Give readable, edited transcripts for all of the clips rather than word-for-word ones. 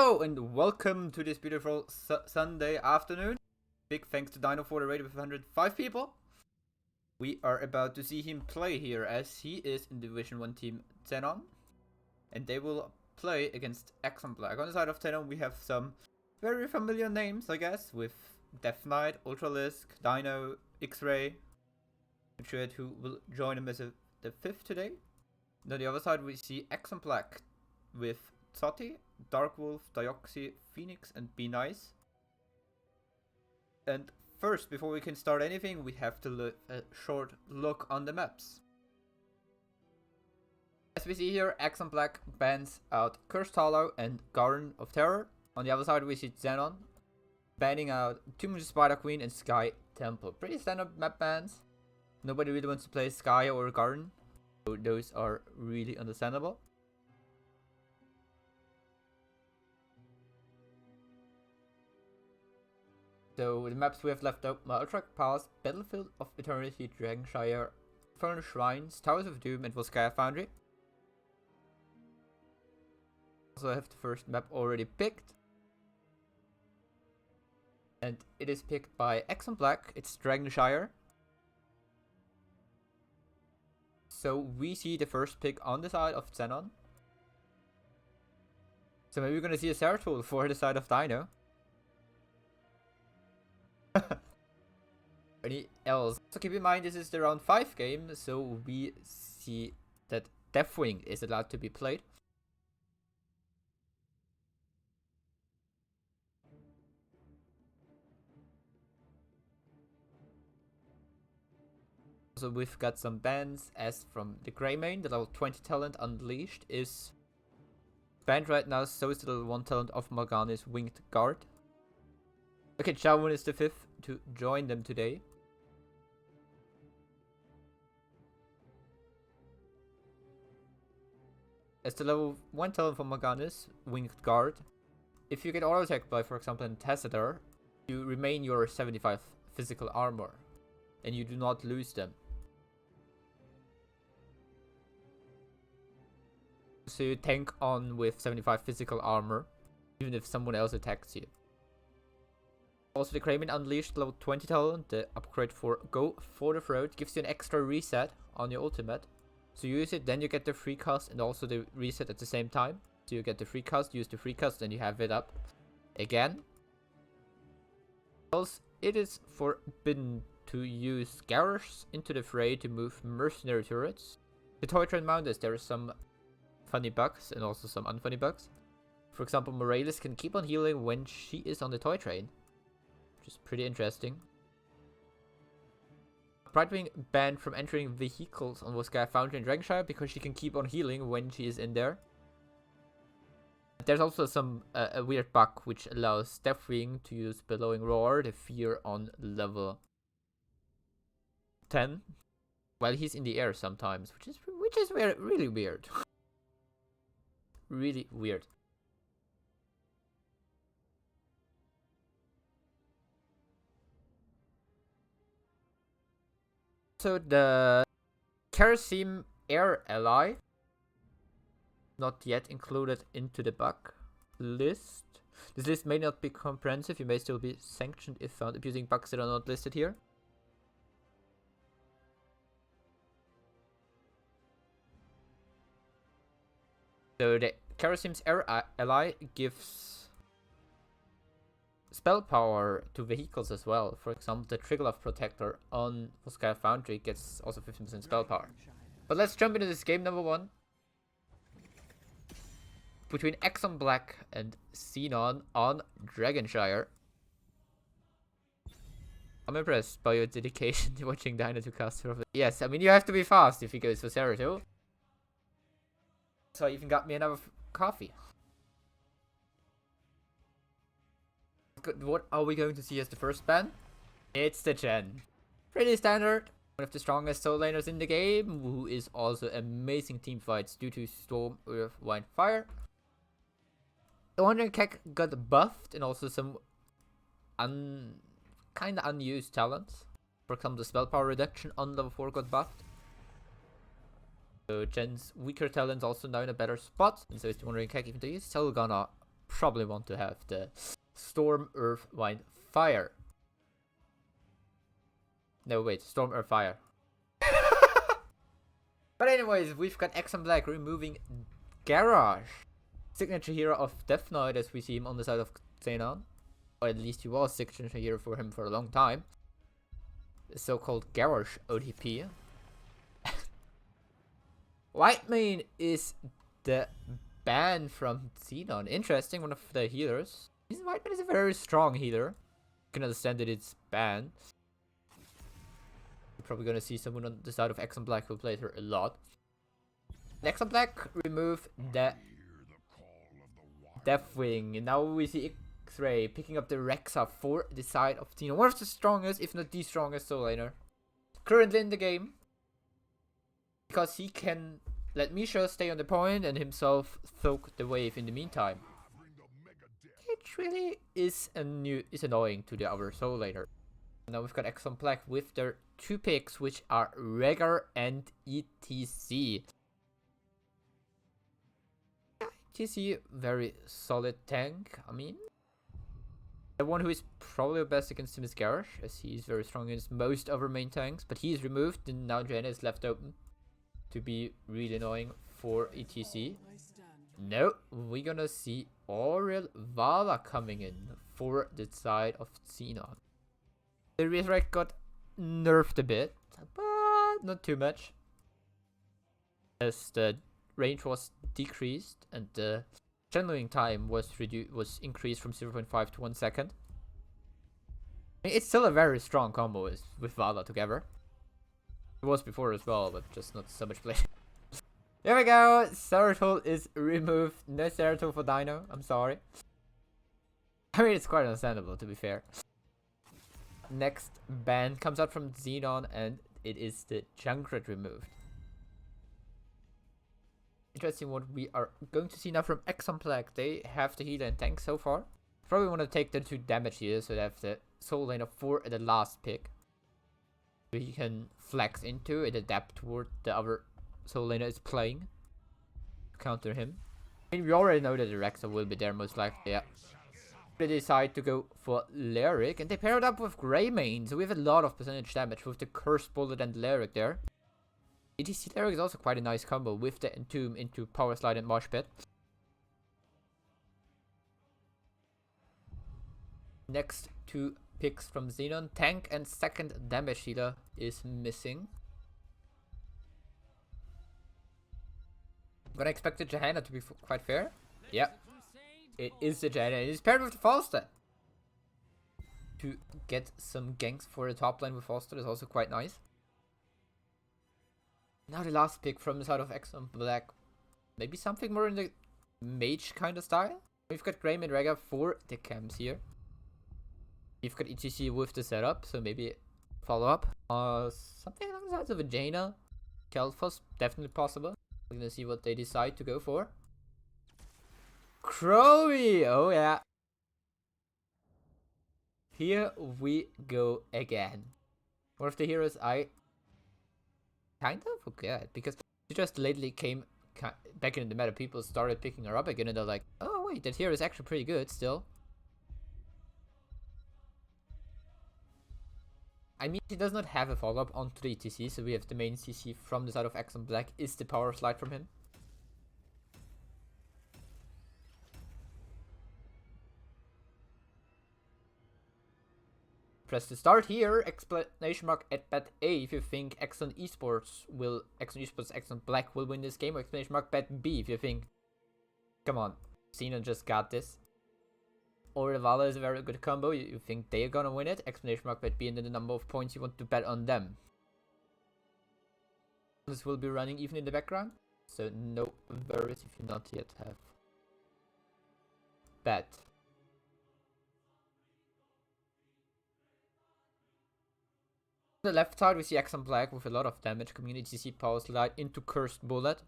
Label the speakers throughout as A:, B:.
A: Hello and welcome to this beautiful Sunday afternoon. Big thanks to Dino for the raid with 105 people. We are about to see him play here as he is in Division 1 team ZENON. And they will play against eXon-black. On the side of ZENON we have some very familiar names, I guess, with Death Knight, Ultralisk, Dino, X-Ray, who will join him as the 5th today. And on the other side we see eXon-black with Zotti, Darkwolf, Dioxy, Phoenix, and Be Nice. And first, before we can start anything, we have to look a short look on the maps. As we see here, eXon-black bans out Cursed Hollow and Garden of Terror. On the other side, we see ZENON banning out Tomb of the Spider Queen and Sky Temple. Pretty standard map bans. Nobody really wants to play Sky or Garden, so those are really understandable. So the maps we have left out: Maltrak Pass, Battlefield of Eternity, Dragonshire, Infernal Shrines, Towers of Doom, and Volskaya Foundry. Also I have the first map already picked. And it is picked by eXon-black, it's Dragonshire. So we see the first pick on the side of ZENON. So maybe we're gonna see a Zeratul for the side of Dino. Any else? So keep in mind this is the round 5 game, so we see that Deathwing is allowed to be played. So we've got some bans, as from the Greymane, the level 20 talent Unleashed is banned right now, so is the level 1 talent of Morgana's Winged Guard. Okay, Xiaowen is the 5th to join them today. As the level 1 talent for Morgana's Winged Guard, if you get auto attacked by, for example, an Tassadar, you remain your 75 physical armor, and you do not lose them. So you tank on with 75 physical armor, even if someone else attacks you. Also, the Greymane Unleashed level 20 talent, the upgrade for Go for the Throat, gives you an extra reset on your ultimate. So you use it, then you get the free cast and also the reset at the same time. So you get the free cast, use the free cast, then you have it up again. Else, it is forbidden to use Garrosh into the fray to move mercenary turrets. The toy train mount is there are some funny bugs and also some unfunny bugs. For example, Morales can keep on healing when she is on the toy train, which is pretty interesting. Brightwing banned from entering vehicles on Volskaya Foundry and Dragonshire because she can keep on healing when she is in there. There's also some a weird bug which allows Deathwing to use Bellowing Roar, the fear, on level 10 while he's in the air sometimes, which is really weird. Really weird. So the Kerosene Air Ally, not yet included into the bug list. This list may not be comprehensive, you may still be sanctioned if found abusing bugs that are not listed here. So the Kerosene Air Ally gives spell power to vehicles as well. For example, the Triglav Protector on Volskaya Foundry gets also 15% spell power. But let's jump into this game number 1 between eXon-black and ZENON on Dragonshire. I'm impressed by your dedication to watching Dino to cast. Yes, I mean you have to be fast if he goes for Zeratul. So I even got me another coffee. What are we going to see as the first ban? It's the Chen. Pretty standard. One of the strongest soul laners in the game, who is also amazing team fights due to Storm, Earth, Wind, Fire. The Wandering Kek got buffed and also some kind of unused talents. For example, the spell power reduction on level 4 got buffed. So Chen's weaker talents also now in a better spot. And so is the Wandering Kek, even though he's still gonna probably want to have the Storm, Earth, Wind, Fire. No, wait, Storm, Earth, Fire. But anyways, we've got eXon-black removing Garage. Signature hero of Death Knight, as we see him on the side of ZENON. Or at least he was signature hero for him for a long time. The so-called Garage OTP. Whitemane is the ban from ZENON. Interesting, one of the healers. Whitemane is a very strong healer. You can understand that it's banned. You're probably gonna see someone on the side of eXon-black who plays her a lot. eXon-black remove the Deathwing, and now we see X-Ray picking up the Rexa for the side of ZENON. One of the strongest, if not the strongest soul laner currently in the game. Because he can let Misha stay on the point and himself soak the wave in the meantime. It really is annoying to the other soul laner. Now we've got eXon-black with their 2 picks, which are Rehgar and ETC. ETC, very solid tank. I mean, the one who is probably best against him is Garage, as he is very strong against most other main tanks. But he is removed, and now Jaina is left open to be really annoying for ETC. No, we're gonna see Aurel Vala coming in for the side of ZENON. The Resurrect got nerfed a bit, but not too much, as the range was decreased and the channeling time was increased from 0.5 to 1 second. I mean, it's still a very strong combo with Vala together. It was before as well, but just not so much play. There we go. Ceratul is removed. No Ceratul for Dino. I'm sorry. I mean, it's quite understandable, to be fair. Next ban comes out from ZENON, and it is the Junkrat removed. Interesting what we are going to see now from eXon-black. They have the healer and tank so far. Probably want to take the 2 damage healers, so they have the soul laner for the last pick. So he can flex into and adapt toward the other soul laner is playing. Counter him. I mean, we already know that the Rexa will be there most likely, yeah. They decide to go for Lyric, and they pair it up with Greymane, so we have a lot of percentage damage with the Cursed Bullet and Lyric there. ETC Lyric is also quite a nice combo with the Entomb into Power Slide and Mosh Pit. Next 2 picks from ZENON. Tank and second damage healer is missing. I'm gonna expect the Johanna to be quite fair. Yeah. It is the Johanna. It is paired with the Falstad. To get some ganks for the top lane with Falstad is also quite nice. Now the last pick from the side of eXon-black. Maybe something more in the mage kind of style. We've got Greymane and Rehgar for the camps here. We've got ETC with the setup, so maybe follow up. Something along the lines of a Jaina. Kel'Thuz, definitely possible. We're gonna see what they decide to go for. Crowley! Oh yeah. Here we go again. One of the heroes I kind of forget, because she just lately came back in the meta. People started picking her up again, and they're like, oh wait, that hero is actually pretty good still. I mean, he does not have a follow-up onto the ETC, so we have the main CC from the side of eXon-black is the Power Slide from him. Press to start here, exclamation mark at bet A if you think eXon-esports eXon-black will win this game, or exclamation mark bet B if you think, come on, ZENON just got this. Or Vala is a very good combo, you think they're gonna win it, exclamation mark bet B, and then the number of points you want to bet on them. This will be running even in the background, so no worries if you not yet have bet. On the left side we see eXon-black with a lot of damage, community CC Power Slide into Cursed Bullet.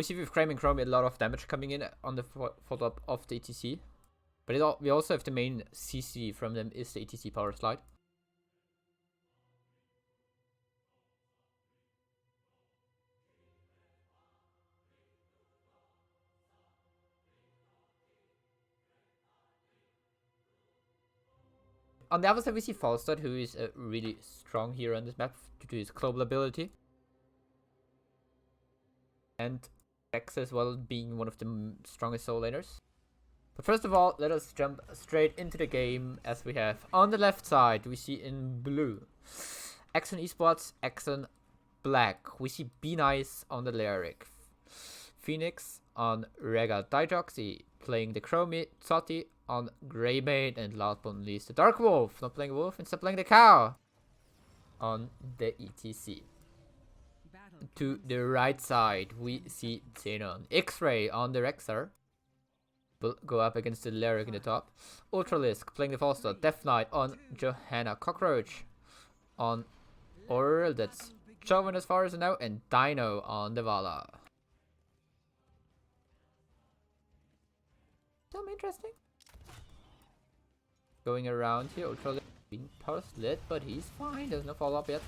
A: We see with Crame and Chrome a lot of damage coming in on the follow-up of the ETC. But we also have the main CC from them is the ETC power slide. On the other side, we see Falstad, who is really strong here on this map due to his global ability. And Rex as well being one of the strongest soul laners. But first of all, let us jump straight into the game as we have on the left side, we see in blue eXon-esports, eXon-black. We see Be Nice on the Lyric, Phoenix on Rega, Dijoxy playing the Chromie, Zotti on Greymane, and last but not least the Dark Wolf, not playing Wolf, instead playing the Cow on the ETC. To the right side, we see ZENON, X-Ray on the Rexar. Will go up against the Lyric in the top. Ultralisk playing the Falstad, Death Knight on Johanna, Cockroach on Oral, that's Joven as far as I know, and Dino on the Vala. Some interesting. Going around here, Ultralisk being power slid, but he's fine, there's no follow up yet.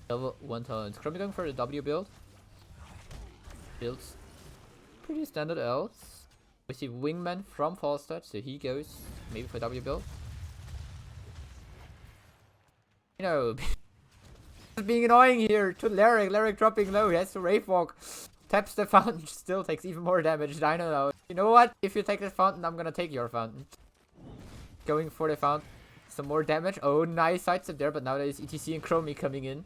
A: Level 1 tons. Chromie going for the W build. Builds pretty standard else. We see Wingman from Falstad, so he goes maybe for W build. You know, being annoying here to Lyric. Lyric dropping low, he has to Wraith Walk. Taps the fountain, still takes even more damage. Dino though. You know what? If you take the fountain, I'm gonna take your fountain. Going for the fountain. Some more damage. Oh, nice sidestep there, but now there is ETC and Chromie coming in.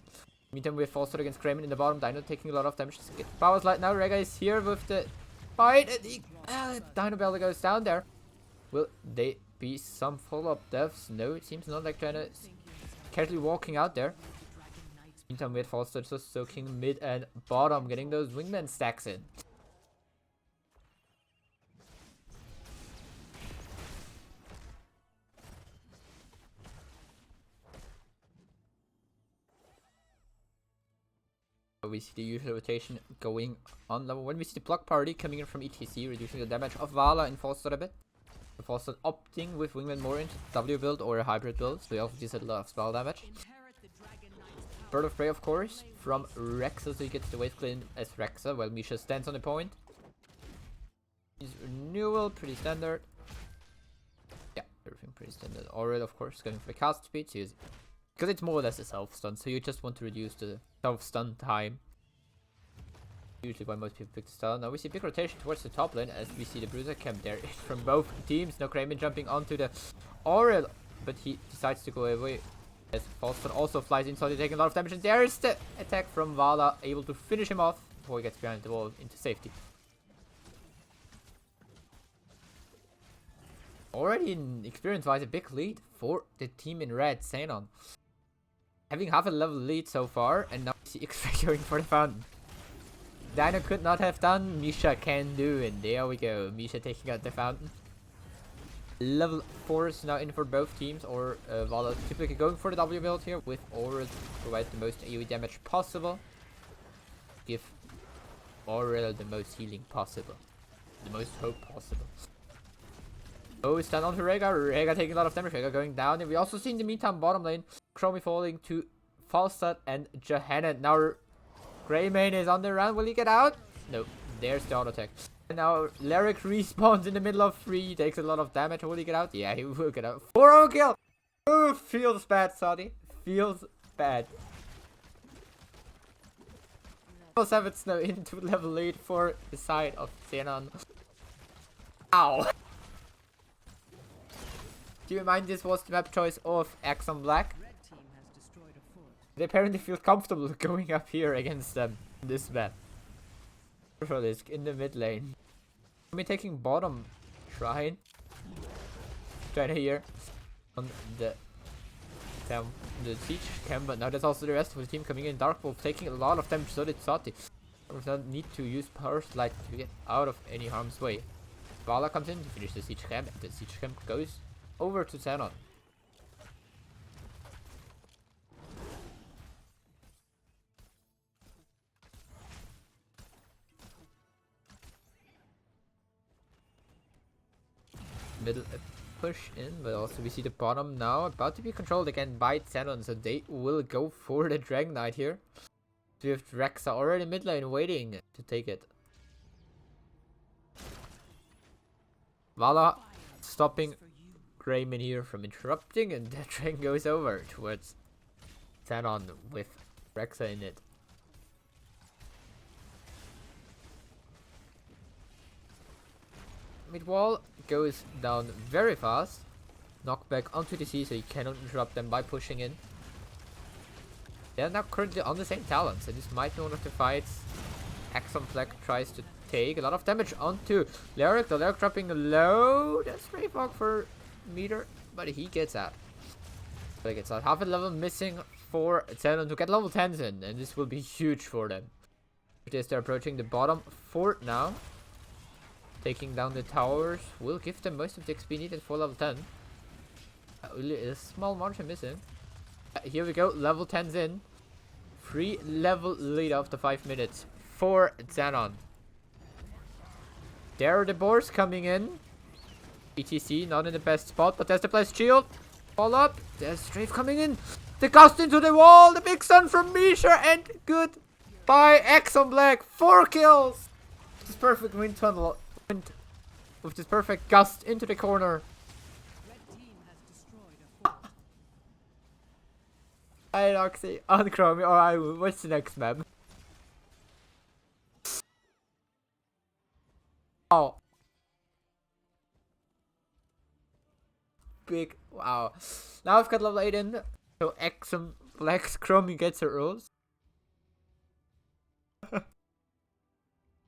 A: Meantime, we have Falstad against Kramen in the bottom. Dino taking a lot of damage. Get power slide now. Rega is here with the fight. And Dino Bell goes down there. Will they be some follow-up deaths? No, it seems not, like China is casually walking out there. Meantime, we have Falstad just soaking mid and bottom, getting those wingman stacks in. We see the usual rotation going on level 1. We see the block party coming in from ETC, reducing the damage of Vala in Falstad a bit. The Falstad opting with Wingman more into W build or a hybrid build, so he also deals a lot of spell damage. Bird of Prey, of course, from Rexa, so he gets the wave clean as Rexa, while Misha stands on the point. His renewal, pretty standard. Yeah, everything pretty standard. Aurel, of course, going for the cast speed, so because it's more or less a self-stun, so you just want to reduce the self-stun time. Usually why most people pick the stun. Now we see big rotation towards the top lane as we see the Bruiser camp there from both teams. Now Kramen jumping onto the Aurel, but he decides to go away as Falstad also flies inside, taking a lot of damage, and there is the attack from Vala, able to finish him off before he gets behind the wall into safety. Already in experience-wise a big lead for the team in red, ZENON. Having half a level lead so far, and now we see X-Ray going for the fountain. Dino could not have done, Misha can do, and there we go. Misha taking out the fountain. Level 4 is now in for both teams, or Vala typically going for the W build here, with Aurel to provide the most AoE damage possible. Give Aurel the most healing possible. The most hope possible. Oh, stand on to Rega. Rega taking a lot of damage. Rega going down. And we also see in the meantime bottom lane, Chromie falling to Falstad and Johanna. Now Greymane is on the run. Will he get out? No. There's the auto attack. And now Lyric respawns in the middle of 3. He takes a lot of damage. Will he get out? Yeah, he will get out. 4-0 kill. Oh, feels bad, Saudi. Feels bad. Level 7 now into level 8 for the side of ZENON. Ow. Do you mind this was the map choice of eXon-black? They apparently feel comfortable going up here against them in this map. Ultralisk in the mid lane. Me taking bottom shrine. Trying here on the siege camp, but now there's also the rest of the team coming in. Dark Wolf taking a lot of damage, so did Zotti. We don't need to use power slide to get out of any harm's way. Vala comes in to finish the siege camp, and the siege camp goes over to ZENON. middle push in, but also we see the bottom now about to be controlled again by ZENON, so they will go for the Dragon Knight here. So we have Rexa already mid lane waiting to take it. Vala stopping Grayman here from interrupting, and the train goes over towards ZENON with Rexa in it. Mid wall goes down very fast. Knockback onto the sea, so you cannot interrupt them by pushing in. They are now currently on the same talent, so this might be one of the fights eXon-black tries to take. A lot of damage onto Lyric. The Lyric dropping low. That's Stray Fog for meter, but he gets out. But he gets out. Half a level missing for ZENON to get level 10s in, and this will be huge for them. They're approaching the bottom fort now. Taking down the towers will give them most of the XP needed for level 10. Only a small margin missing. Here we go, level 10's in. 3 level lead after 5 minutes for ZENON. There are the boars coming in. ETC not in the best spot, but there's the blessed shield. Fall up. There's Strafe coming in. The gust into the wall. The big sun from Misha, and good by eXon-black. 4 kills. This perfect wind tunnel. With this perfect gust into the corner. Hi Roxy, on Chromie. Alright, what's the next map? Oh. Big, wow. Now I've got level 8 in. So eXon-black's Chromie gets her rules.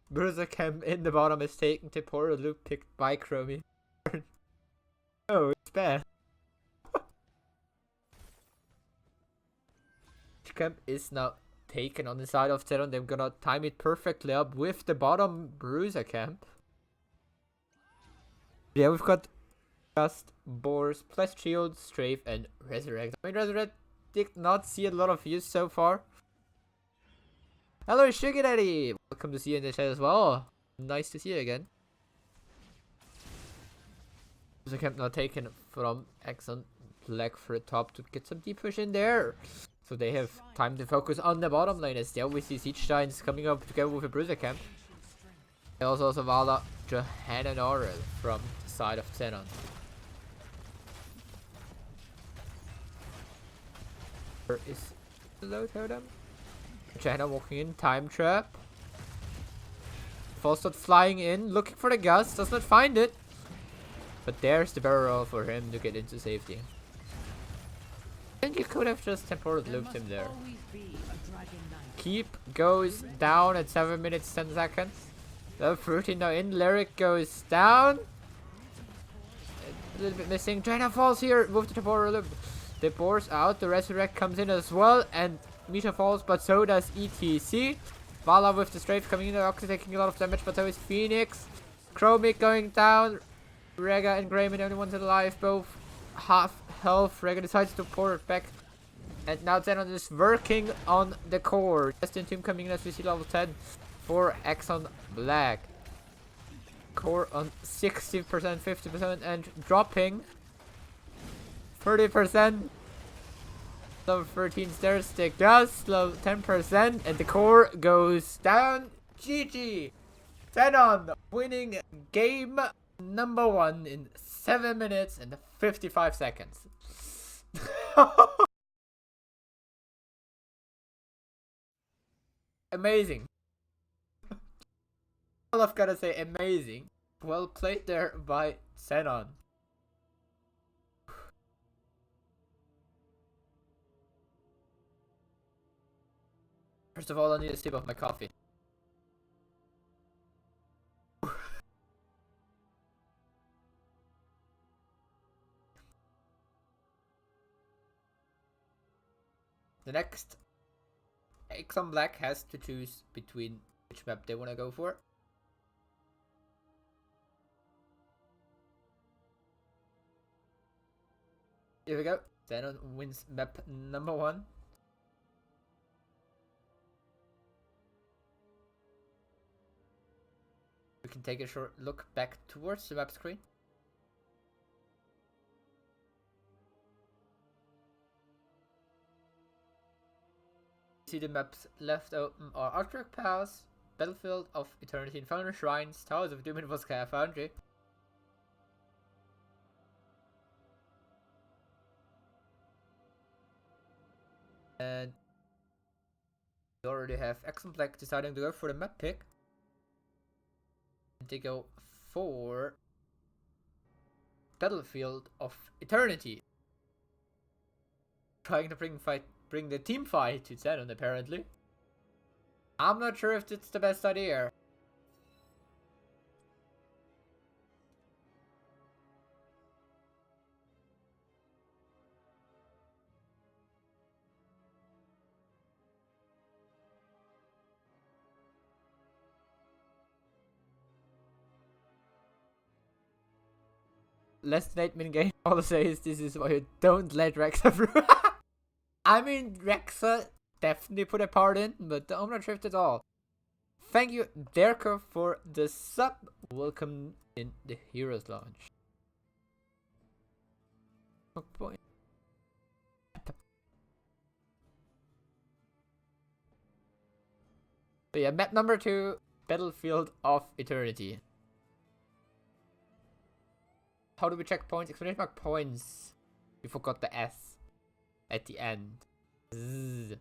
A: Bruiser Camp in the bottom is taken to poor loop picked by Chromie. Oh, it's bad. Camp is now taken on the side of ZENON. They're gonna time it perfectly up with the bottom Bruiser Camp. Yeah, we've got Gust, Boars, plus Shield, Strafe, and Resurrect. I mean, Resurrect did not see a lot of use so far. Hello, Sugar Daddy! Welcome to see you in the chat as well. Nice to see you again. Bruiser Camp now taken from eXon-black for the top to get some deep push in there. So they have time to focus on the bottom lane as they always see Siege Giants coming up together with a Bruiser Camp. Also Zavala, Johanna Norrell from the side of ZENON. Where is the low totem? Johanna walking in, time trap. Falstad flying in, looking for the gust, does not find it. But there's the barrel roll for him to get into safety. I think you could have just temporarily looped him there. Keep goes down at 7 minutes 10 seconds. Level 13 now in. Lyric goes down. A little bit missing. Jaina falls here. Move the temporal loop. The boar's out. The Resurrect comes in as well. And Misha falls, but so does ETC. Vala with the strafe coming in. Oxy taking a lot of damage, but so is Phoenix. Chromie going down. Rega and Grayman, the only ones alive. Both half health. Rega decides to pour it back. And now ZENON is working on the core. Just in team coming in as we see level 10 for eXon-black. Core on 60%, 50%, and dropping 30%. Level 13 stairs stick does. Level 10%, and the core goes down. GG. ZENON winning game number 1 in 7 minutes and 55 seconds. Amazing. All I've gotta say, amazing. Well played there by ZENON. First of all, I need a sip of my coffee. The next, eXon-black has to choose between which map they want to go for. Here we go. ZENON wins map number 1. We can take a short look back towards the map screen. See the maps left open are Arctic Pass, Battlefield of Eternity, Infernal Shrines, Towers of Doom, and Voskaya Foundry. And we already have eXon-black deciding to go for the map pick. And they go for Battlefield of Eternity. Trying to bring the team fight to ZENON, apparently. I'm not sure if it's the best idea. Less than 8 minute game. All I say is this is why you don't let Rexa through. I mean, Rexa definitely put a part in, but I'm not sure if that's all. Thank you, Derko, for the sub. Welcome in the Heroes Launch. Point. So yeah, map number 2, Battlefield of Eternity. How do we check points? Exclamation mark points. We forgot the S at the end. Zzz.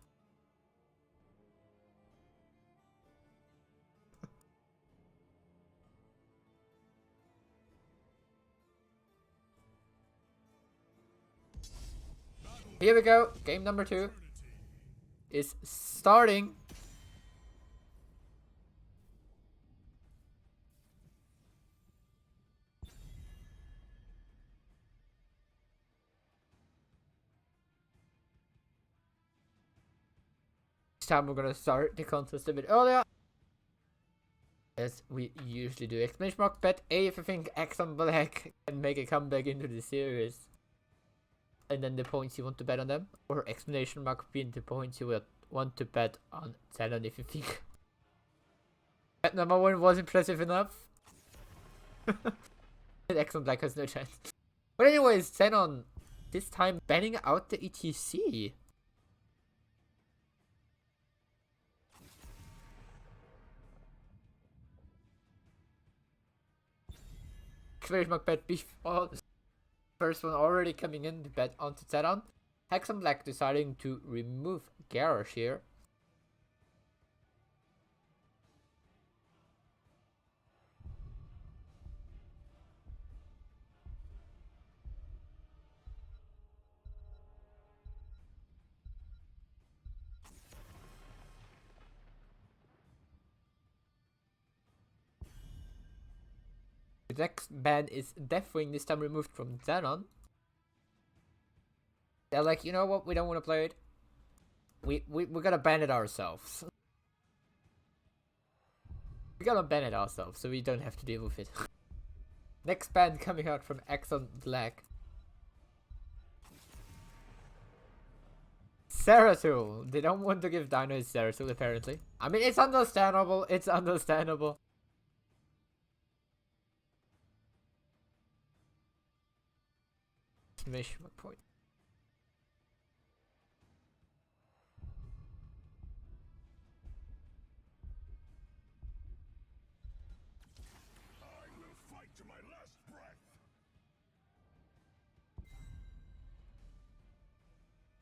A: Here we go. Game number 2 is starting. This time we're gonna start the contest a bit earlier, as we usually do. Exclamation mark bet A if you think eXon-black can make a comeback into the series. And then the points you want to bet on them. Or exclamation mark B the points you would want to bet on ZENON if you think bet number 1 was impressive enough. eXon-black has no chance. But anyways, ZENON this time banning out the ETC. Exclamation mark bet before. First one already coming in to bet onto ZENON. eXon-black deciding to remove Garrosh here. The next ban is Deathwing, this time removed from ZENON. They're like, you know what, we don't want to play it. We're gonna ban it ourselves. We gotta ban it ourselves, so we don't have to deal with it. Next ban coming out from eXon-black. Zeratul. They don't want to give Dino his Zeratul, apparently. I mean, it's understandable. It's understandable. Exclamation point.
B: I will fight to my last breath.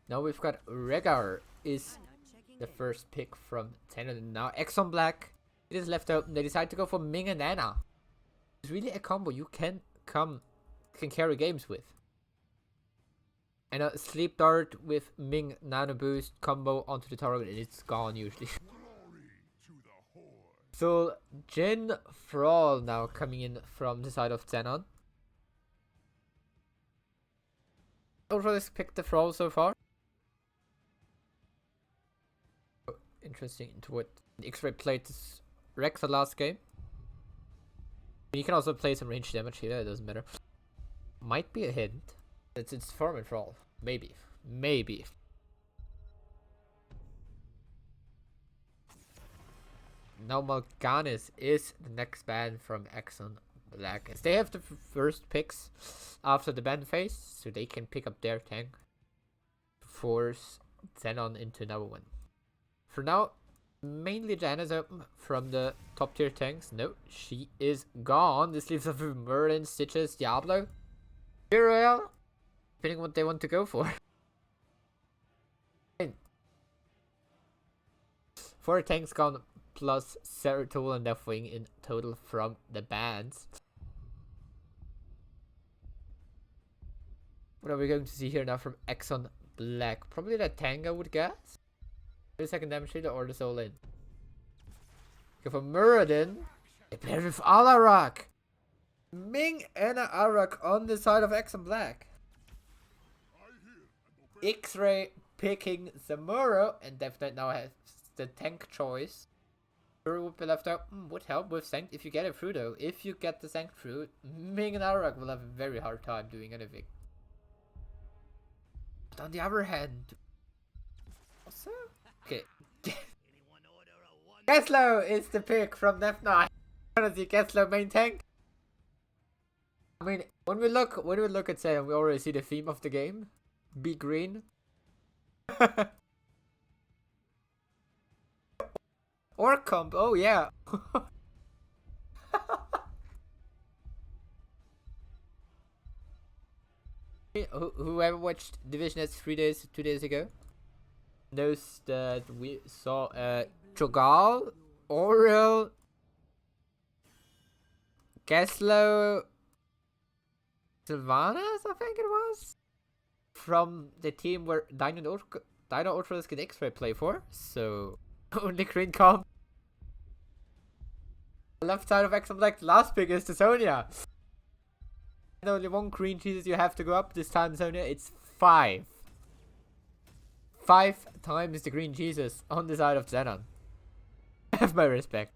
A: Now we've got Rhaegar is the first pick from ZENON. Now eXon-black, it is left open. They decide to go for Ming and Nana. It's really a combo you can carry games with. And a sleep dart with Ming Nano boost combo onto the target and it's gone usually. So Jin Thrall now coming in from the side of ZENON. Overall, let's pick the Thrall so far. Interesting into what X-Ray played this Rexa last game. You can also play some range damage here, it doesn't matter. Might be a hint. It's Form and Thrall. Maybe. Maybe. Now Mal'Ganis is the next ban from eXon-black. As they have the first picks after the ban phase, so they can pick up their tank to force ZENON into number 1. For now, mainly Janna's open from the top tier tanks. No, she is gone. This leaves us with Merlin, Stitches, Diablo, Uriel, depending what they want to go for. 4 tanks gone plus Ceratool and Deathwing in total from the bans. What are we going to see here now from eXon-black? Probably the tank, I would guess. The second damage dealer or the soul in. Go for Muradin. They play with Alarak. Ming and Arak on the side of eXon-black. X-Ray picking Zamuro, and Death Knight now has the tank choice. Zamuro would be left out. Would help with Sanct if you get it through though. If you get the Sanct through, Ming and Arak will have a very hard time doing anything. But on the other hand, also, okay. Geslo is the pick from Death Knight. Wanna see Geslo main tank? I mean, when we look at Zenon, we already see the theme of the game. Be green. Or comp, oh yeah. Whoever watched Division S 2 days ago knows that we saw Cho'Gall, Oriel, Geslo, Sylvanas, I think it was, from the team where Dino Ultralisk and X-Ray play for. So only green comp. Left side of eXon-black, the last pick is the Sonya. And only 1 green Jesus you have to go up this time, Sonya. It's 5. 5 times the green Jesus on the side of Zenon. Have my respect.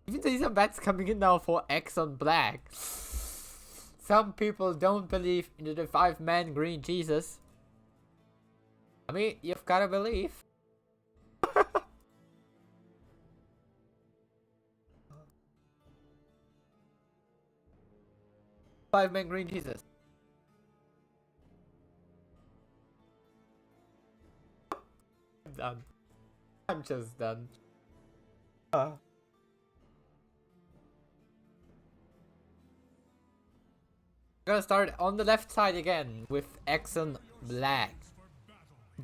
A: Even see some bets coming in now for eXon-black. Some people don't believe in the 5-man green Jesus. I mean, you've gotta believe. 5-man green Jesus. I'm done. I'm just done. Gonna start on the left side again with eXon-black.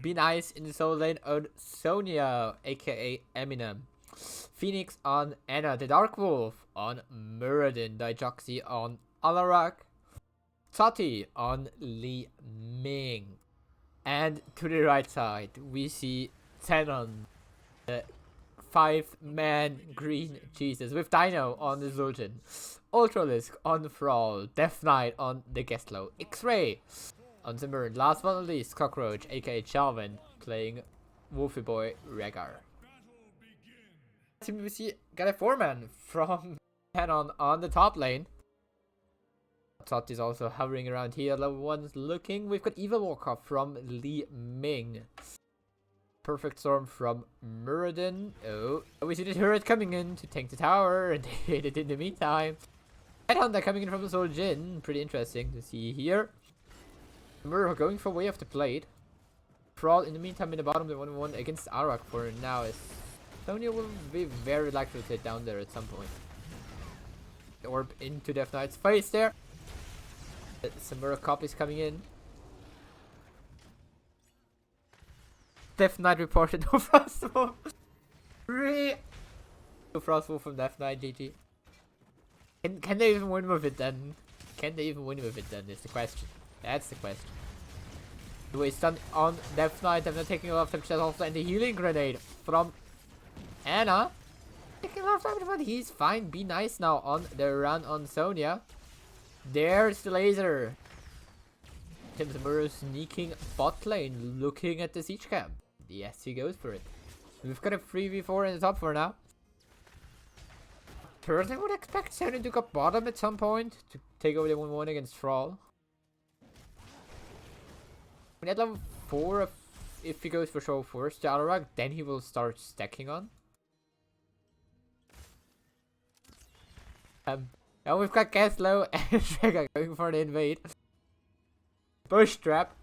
A: Be nice in the soul lane on Sonya, aka Eminem. Phoenix on Anna, the Dark Wolf on Muradin, Dijoxy on Alarak, Tati on Li Ming. And to the right side, we see Zenon, the 5-man green Jesus, with Dino on the Zul'jin, Ultralisk on Thrall, Death Knight on the Geslo, X-Ray on Zimmerin, last but not least, Cockroach, aka Chalvin, playing Wolfie Boy Rhaegar. We see got a 4-man from Zenon on the top lane. Tot is also hovering around here, level 1's looking. We've got Evil Walker from Li Ming. Perfect Storm from Muradin. Oh, we see the turret coming in to tank the tower, and they hit it in the meantime. Headhunter coming in from the Zul'jin. Pretty interesting to see here. Murrow going for way of the plate. Thrall in the meantime in the bottom, the 1-1 against Arak for now, as Sonya will be very likely to take down there at some point. The orb into Death Knight's face there. Some Murrow copies coming in. Death Knight reported no Frostwolf. No Frostwolf from Death Knight, GG. Can they even win with it then? Can they even win with it then is the question. That's the question. The way stun on Death Knight, they're taking a lot of damage also, and the healing grenade from Anna. Taking a lot of damage, but he's fine. Be nice now on the run on Sonya. There's the laser. Tim Zamuro sneaking bot lane, looking at the siege camp. Yes, he goes for it. We've got a 3v4 in the top 4 now. Personally, would expect Zenon to go bottom at some point to take over the 1-1 against Thrall. When at level 4, if he goes for show first to Alarak, then he will start stacking on. Now we've got Gaslow and Trigger going for the invade. Bush trap.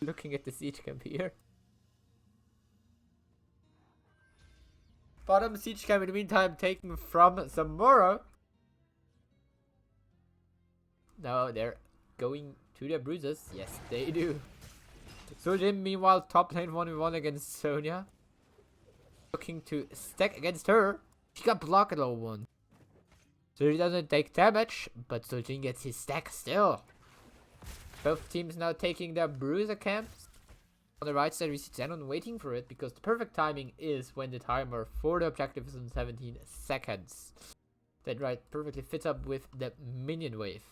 A: Looking at the siege camp here. Bottom siege camp in the meantime taken from Zamora. Now they're going to their bruises. Yes, they do. So Jim, meanwhile, top lane 1v1 against Sonya. Looking to stack against her. She got blocked at level 1. So he doesn't take damage, but Sojin gets his stack still. Both teams now taking their bruiser camps. On the right side we see ZENON waiting for it, because the perfect timing is when the timer for the objective is in 17 seconds. That right perfectly fits up with the minion wave.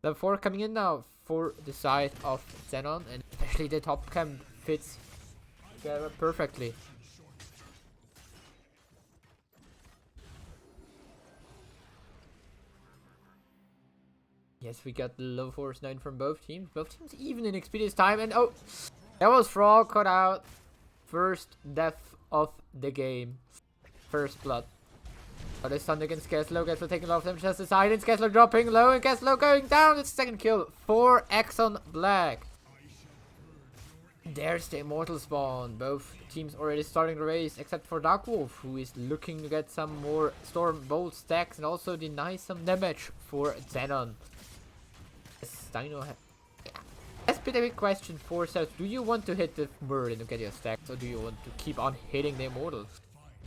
A: Level 4 coming in now for the side of ZENON, and especially the top camp fits together perfectly. Yes, we got the level 4s 9 from both teams. Both teams even in XP this time. And oh, that was Frog cut out. First death of the game. First blood. Oh, this stunned against Gaslow. Gaslow taking a lot of damage as the silence. Gaslow dropping low and Gaslow going down. It's second kill for eXon-black. There's the immortal spawn. Both teams already starting the race except for Darkwolf, who is looking to get some more Storm Bolt stacks and also deny some damage for ZENON. Dino that's a bit of a question for South. Do you want to hit the Merlin to get your stacks, or do you want to keep on hitting the immortals?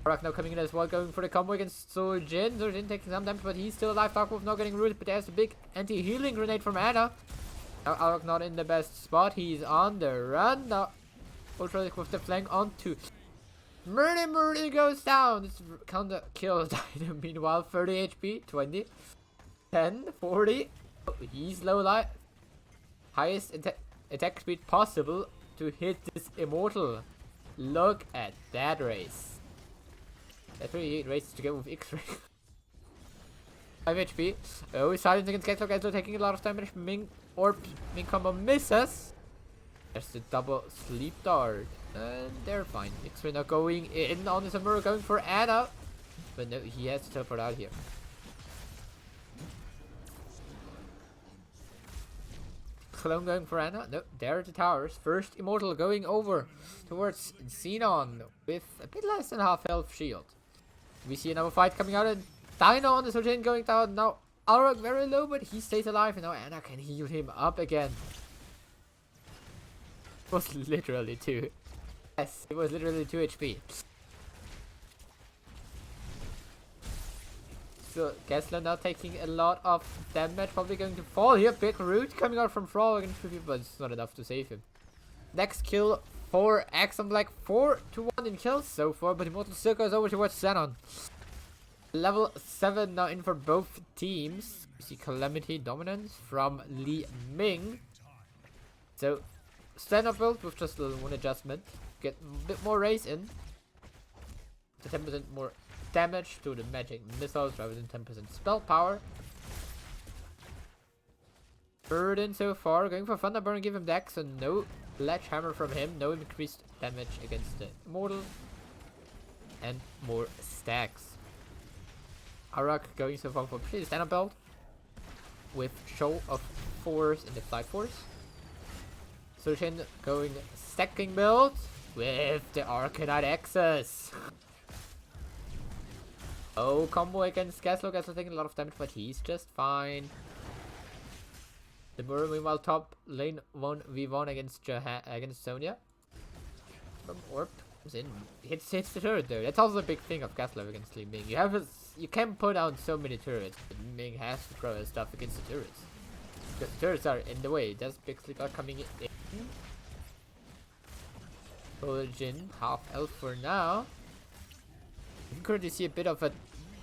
A: Arak now coming in as well, going for the combo against Sojin. Sojin taking some damage, but he's still alive. Darkwolf now getting rooted, but there's a big anti-healing grenade from Anna. Now Arak not in the best spot. He's on the run. Now Ultralisk with the flank onto Merlin. Merlin goes down. It's counter kill Dino. Meanwhile, 30 HP, 20, 10, 40. Oh, he's low life. Highest attack speed possible to hit this immortal. Look at that race. That really races together with X-Ray. 5 HP. Oh, he's silent against Gaslow. Gaslow taking a lot of damage. Ming combo misses. There's the double sleep dart. And they're fine. X-Ray now going in on the Zamora, going for Anna. But no, he has to teleport out here. Clone going for Anna. No, there are the towers. First immortal going over towards ZENON with a bit less than half health shield. We see another fight coming out, and Dino on the Sojin going down. Now Alrog very low, but he stays alive, and now Anna can heal him up again. It was literally 2. Yes, it was literally 2 HP. So Gaslow now taking a lot of damage, probably going to fall here. Big root coming out from Frog against 3 people, but it's not enough to save him. Next kill for eXon-black, 4-1 in kills so far, but Immortal still goes over towards ZENON. Level 7 now in for both teams. We see Calamity Dominance from Li Ming. So stand-up build with just a little one adjustment. Get a bit more race in. The 10% more damage to the magic missiles rather than 10% spell power. Burden so far, going for Thunderburn and give him dex, so no Ledgehammer from him, no increased damage against the Immortal, and more stacks. Arak going so far for pretty stand-up build with Show of Force in the Flight Force. Sojin going stacking build with the Arcanite Axis. Oh, combo against Gaslow. Gaslow taking a lot of damage, but he's just fine. The Burrow meanwhile top lane 1v1 against Sonya. From Orb comes in, hits the turret though. That's also a big thing of Gaslow against Li Ming. You can put down so many turrets, but Ming has to throw his stuff against the turrets. Because the turrets are in the way. There's big sleep coming in. Origin half elf for now. You can currently see a bit of an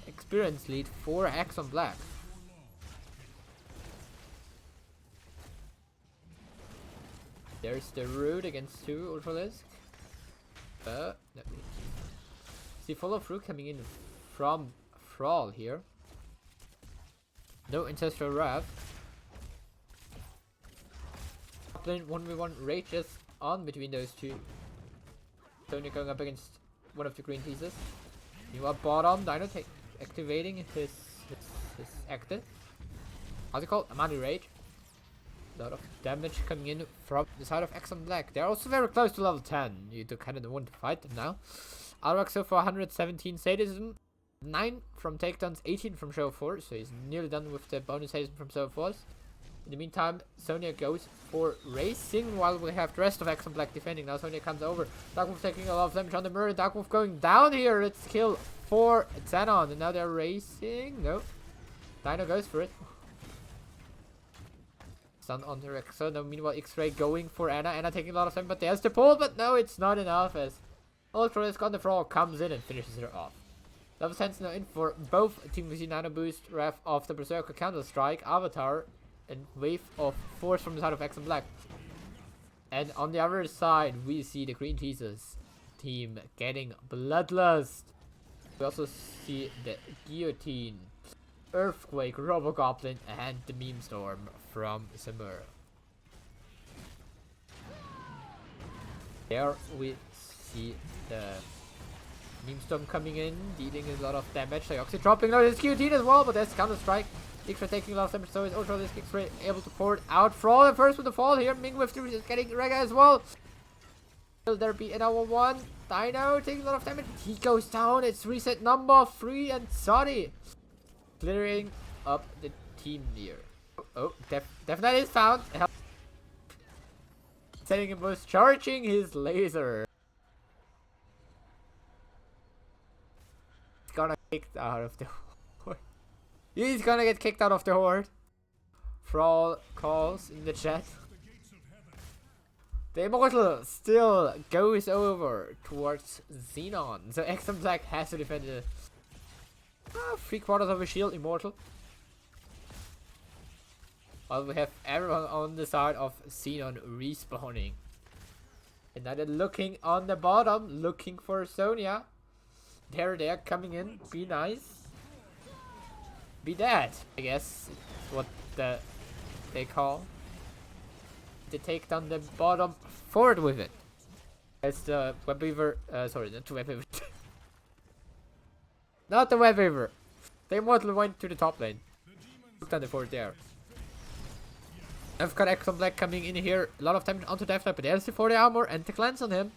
A: experience lead for eXon-black. There's the root against 2 Ultralisk. No. See follow through coming in from Thrall here. No Ancestral Wrath. Top lane 1v1 rages on between those two. Sonya going up against one of the green pieces. Meanwhile, bottom, Dino activating his is active. How's it called? Amani Rage. A lot of damage coming in from the side of eXon-black. They're also very close to level 10. You do kind of want to fight them now. Alrak so far 117 sadism. 9 from takedowns, 18 from show force. So he's nearly done with the bonus sadism from show force. In the meantime, Sonya goes for racing while we have the rest of eXon-black defending. Now Sonya comes over. Darkwolf taking a lot of damage on the mirror. Darkwolf going down here. It's kill for ZENON. And now they're racing. No. Dino goes for it. Stun on the Rexo. Now meanwhile X-Ray going for Anna. Anna taking a lot of time, but there's the pull. But no, it's not enough as Ultralisk on the floor comes in and finishes her off. Level 10's now in for both Team VC Nano Boost, Wrath of the Berserker, Counter Strike, Avatar, and Wave of Force from the side of eXon-black. And on the other side, we see the Green Jesus team getting Bloodlust. We also see the Guillotine, Earthquake, Robogoblin, and the Meme Storm from Samura. There we see the Meme Storm coming in, dealing a lot of damage. Dioxy dropping now his Guillotine as well, but there's Counter Strike. X-Ray taking a lot of damage, so is Ultralisk X-Ray able to pour it out. Frawl the first with the fall here. Ming with 3 is getting Rega as well. Will there be another one? Dino taking a lot of damage. He goes down. It's reset number 3 and Soddy clearing up the team here. Oh, definitely is found. Setting him was charging his laser. He's gonna get kicked out of the horde. He's gonna get kicked out of the horde. Frawl calls in the chat. The Immortal still goes over towards ZENON. So eXon-black has to defend the 3/4 of a shield Immortal. While we have everyone on the side of ZENON respawning. And now they're looking on the bottom, looking for Sonya. They're coming in. Be nice. Be dead, I guess. Is what they call. They take down the bottom forward with it. It's the Web Weaver. Sorry, not the Web Weaver. Not the Web Weaver. The Immortal went to the top lane. Took down the fort there. I've got eXon-black coming in here. A lot of damage onto Death Knight, but there's the 40 armor and the cleanse on him.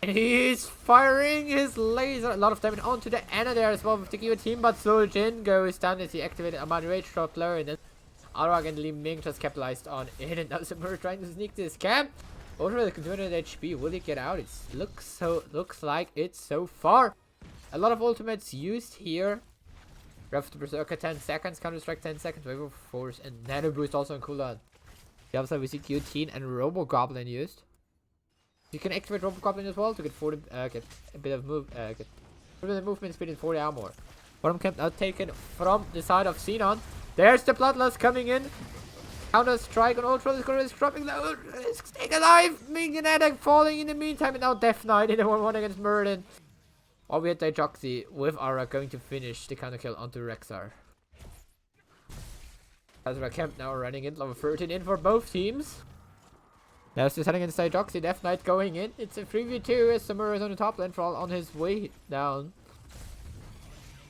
A: And he's firing his laser. A lot of damage onto the Anna there as well with the Guillotine, but Soljin goes down as he activated Amani Rage drop low, and then Arag and Li Ming just capitalized on it, and now Samura trying to sneak this camp. Over the 200 HP, will he get out? It looks like it so far. A lot of ultimates used here. Wrath of the Berserker 10 seconds, Counter Strike 10 seconds, Wave of Force, and Nano Boost also on cooldown. The other side we see Guillotine and Robogoblin used. You can activate Robogoblin as well to get 40, get a bit of movement speed and 40 armor. Bottom camp now taken from the side of ZENON. There's the Bloodlust coming in. Counter Strike on Ultralisk is dropping low. Staying alive. Ming and Attack falling in the meantime, and now Death Knight in the 1-1 against Murden. While we had Daijoxi with Ara going to finish the counter kill onto Rexar. Azra Camp now running in, level 13 in for both teams. Now still heading against Daijoxi, Death Knight going in. It's a 3v2 as Samura is on the top lane for all on his way down.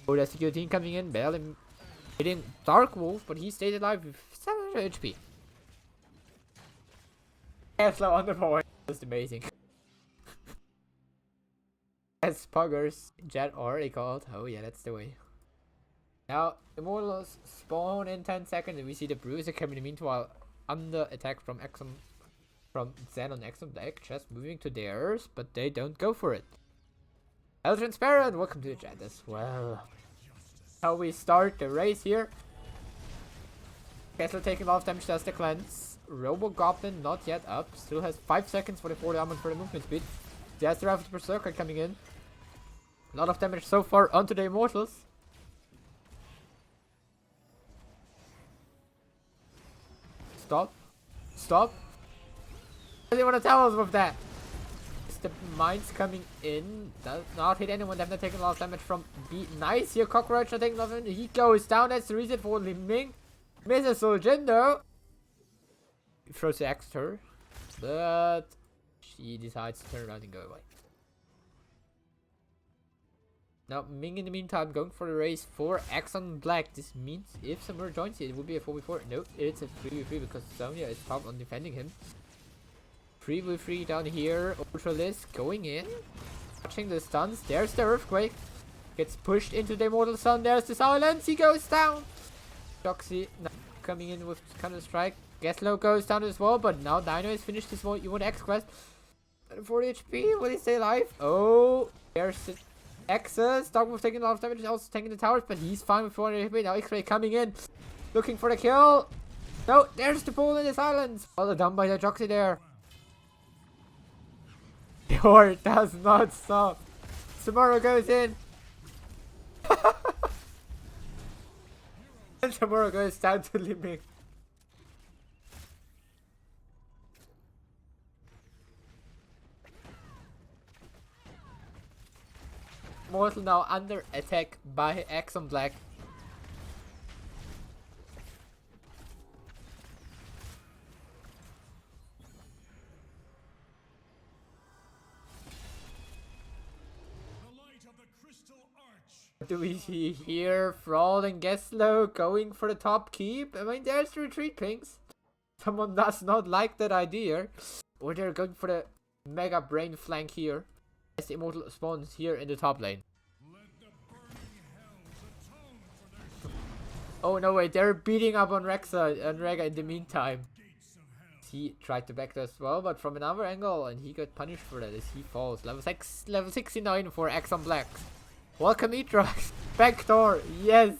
A: Oh, there's the Guillotine coming in, barely hitting Darkwolf, but he stayed alive with 700 HP. Tesla on the point. Just amazing. As Puggers, Jet already called. Oh yeah, that's the way. Now, Immortals spawn in 10 seconds, and we see the Bruiser coming meanwhile under attack from ZENON eXon-black, just moving to theirs, but they don't go for it. Hello Transparent, welcome to the chat as well. How we start the race here. Kessler taking a lot of damage, does the cleanse. Robogoblin not yet up, still has 5 seconds for the 40 armor for the movement speed. There's the Wrath of the Berserker coming in. A lot of damage so far onto the Immortals. Stop. Stop. What do you want to tell us with that? Is the mines coming in? Does not hit anyone. They've not taken a lot of damage from B. Nice here. Cockroach not taking a lot of damage. He goes down. That's the reset for Li Ming. Misses Soljin though. He throws the axe to her. But she decides to turn around and go away. Now, Ming in the meantime going for the race for eXon-black. This means if Samura joins it would be a 4v4. No, it's a 3v3 because Sonya is top on defending him. 3v3 down here. Ultralis going in. Watching the stuns. There's the earthquake. Gets pushed into the immortal sun. There's the silence. He goes down. Joxy now coming in with counter strike. Geslow goes down as well, but now Dino has finished his one X quest. 40 HP. Will he stay alive? Oh, there's the X's. Dogwolf taking a lot of damage. Also taking the towers, but he's fine with 400 HP. Now X-Ray coming in. Looking for the kill. No, there's the pool in the silence. Well done by the Joxy there. The horde does not stop. Samuro goes in. And Samuro goes down to Liming. Mortal now under attack by eXon-black. What do we see here? Fraud and Geslow going for the top keep. I mean, there's the retreat pings. Someone does not like that idea. Or they're going for the mega brain flank here. As the immortal spawns here in the top lane. Oh no, wait, they're beating up on Rexa and Rega in the meantime. He tried to back as well, but from another angle, and he got punished for that as he falls. Level 69 for eXon-black. Welcome Etrox. Backdoor, yes.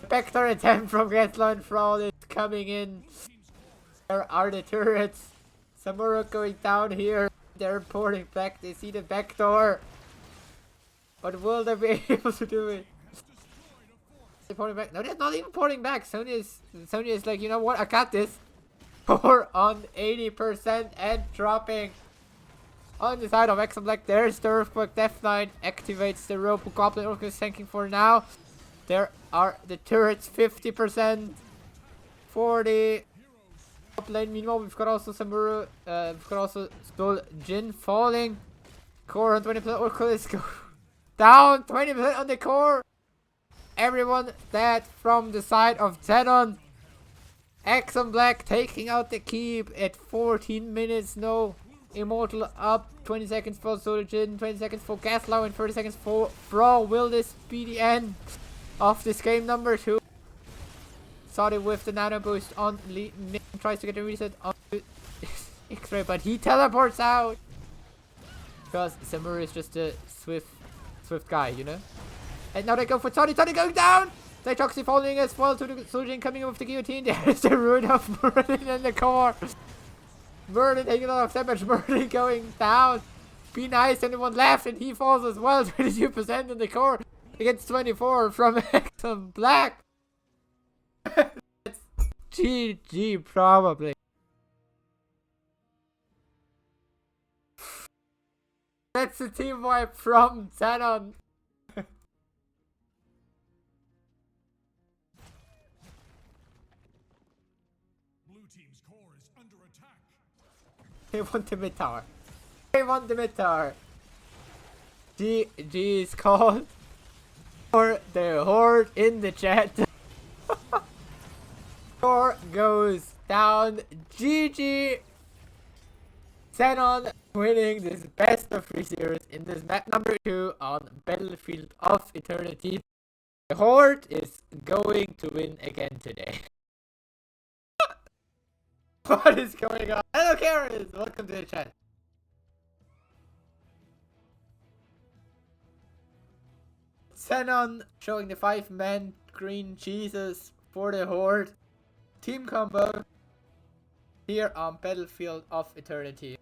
A: Backdoor attempt from Geslow and Fraud is coming in. There are the turrets. Samuro going down here. They're porting back. They see the backdoor. But will they be able to do it? They're porting back. No, they're not even porting back. Sonya is like, you know what? I got this. 4 on 80% and dropping. On the side of eXon-black, there's the Earthquake. Death Knight activates the rope. Goblin Earthquake is tanking for now. There are the turrets, 50%. 40. Top lane, meanwhile, we've got also Samuro. We've got also Stol Jin falling. Core on 20%. Oracle is down 20% on the core. Everyone dead from the side of ZENON. eXon-black taking out the keep at 14 minutes. No. Immortal up. 20 seconds for Solojin, 20 seconds for Geslow, and 30 seconds for Brawl. Will this be the end of this game number 2? Started with the nano boost on Lee. Tries to get a reset on X-Ray, but he teleports out. Because Samuro is just a swift guy, you know? And now they go for Tony. Tony going down! They Joxy falling as well to the Solojin coming in with the guillotine. There's the ruin of Merlin in the core. Merlin taking a lot of damage. Merlin going down. Be nice, anyone left, and he falls as well. 22% in the core against 24 from eXon-black. That's GG probably. That's a team wipe from ZENON. They want the mid tower. They want the mid tower. GG is called for the horde in the chat. Score goes down. GG. ZENON winning this best of 3 series in this map number 2 on Battlefield of Eternity. The horde is going to win again today. What is going on? Hello, Karen! Welcome to the chat. ZENON showing the 5-man green Jesus for the horde. Team combo here on Battlefield of Eternity.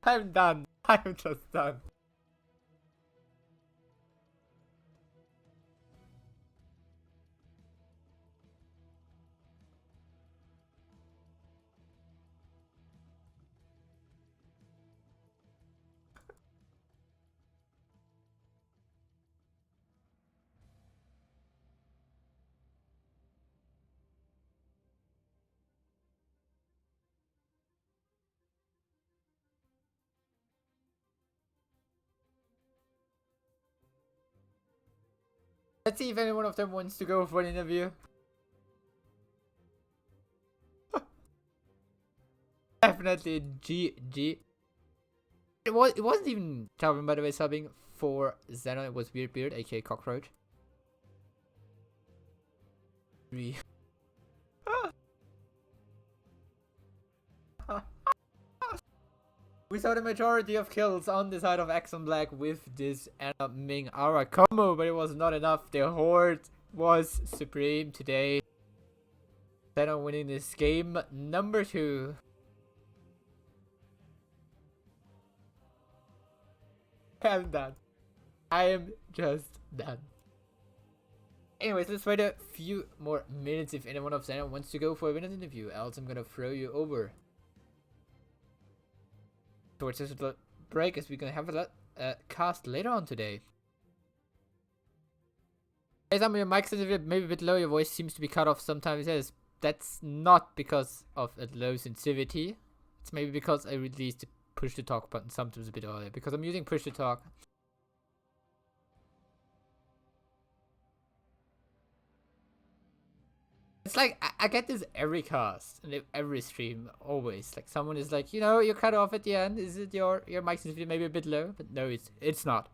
A: I'm done. I'm just done. Let's see if any one of them wants to go for an interview. Definitely GG. It wasn't even Calvin, by the way, subbing for ZENON. It was Weird Beard, aka Cockroach. We saw the majority of kills on the side of eXon-black with this Ming Aura combo, but it was not enough. The Horde was supreme today. ZENON winning this game number 2. I'm done. I am just done. Anyways, let's wait a few more minutes if anyone of ZENON wants to go for a minute interview. Else I'm gonna throw you over towards this little break, as we're gonna have a cast later on today. Hey, some of your mics are maybe a bit low. Your voice seems to be cut off sometimes. Yes, that's not because of a low sensitivity. It's maybe because I released the push to talk button sometimes a bit earlier, because I'm using push to talk. It's like I get this every cast and every stream, always. Like someone is like, you know, you cut off at the end. Is it your mic sensitivity maybe a bit low? But no, it's not.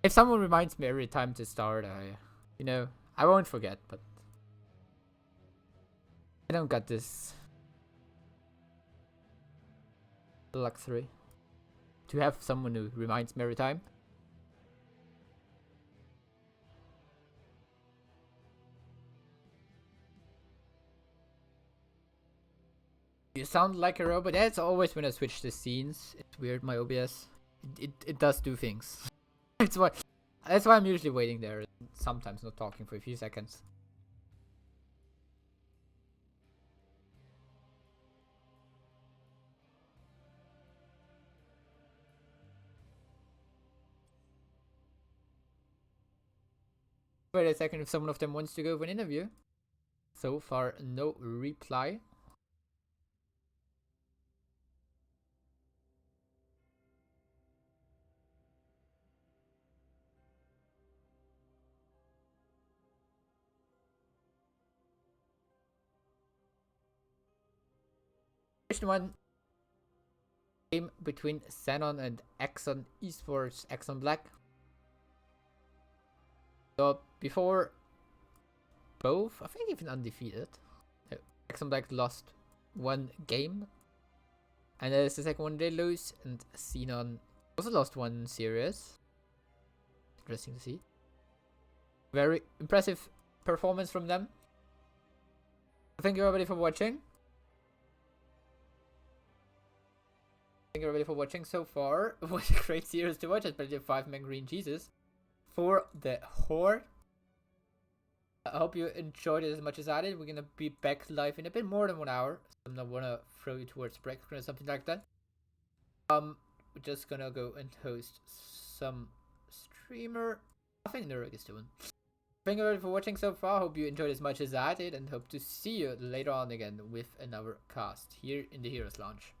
A: If someone reminds me every time to start, I won't forget. But I don't got this luxury to have someone who reminds me every time. You sound like a robot. That's always when I switch the scenes. It's weird, my OBS. It does do things. That's why I'm usually waiting there and sometimes not talking for a few seconds. Wait a second if someone of them wants to go for an interview. So far, no reply. One game between ZENON and eXon-esports, eXon-black. So before both, I think even undefeated, eXon-black lost one game, and there's the second one they lose, and ZENON also lost one series. Interesting to see. Very impressive performance from them. Thank you everybody for watching. Thank you everybody for watching so far. It was a great series to watch, especially 5 men green cheeses for the Horde. I hope you enjoyed it as much as I did. We're gonna be back live in a bit more than 1 hour. So I'm not wanna throw you towards break or something like that. We're just gonna go and host some streamer. I think Nurek is doing. Thank you everybody for watching so far. Hope you enjoyed as much as I did, and hope to see you later on again with another cast here in the Heroes Lounge.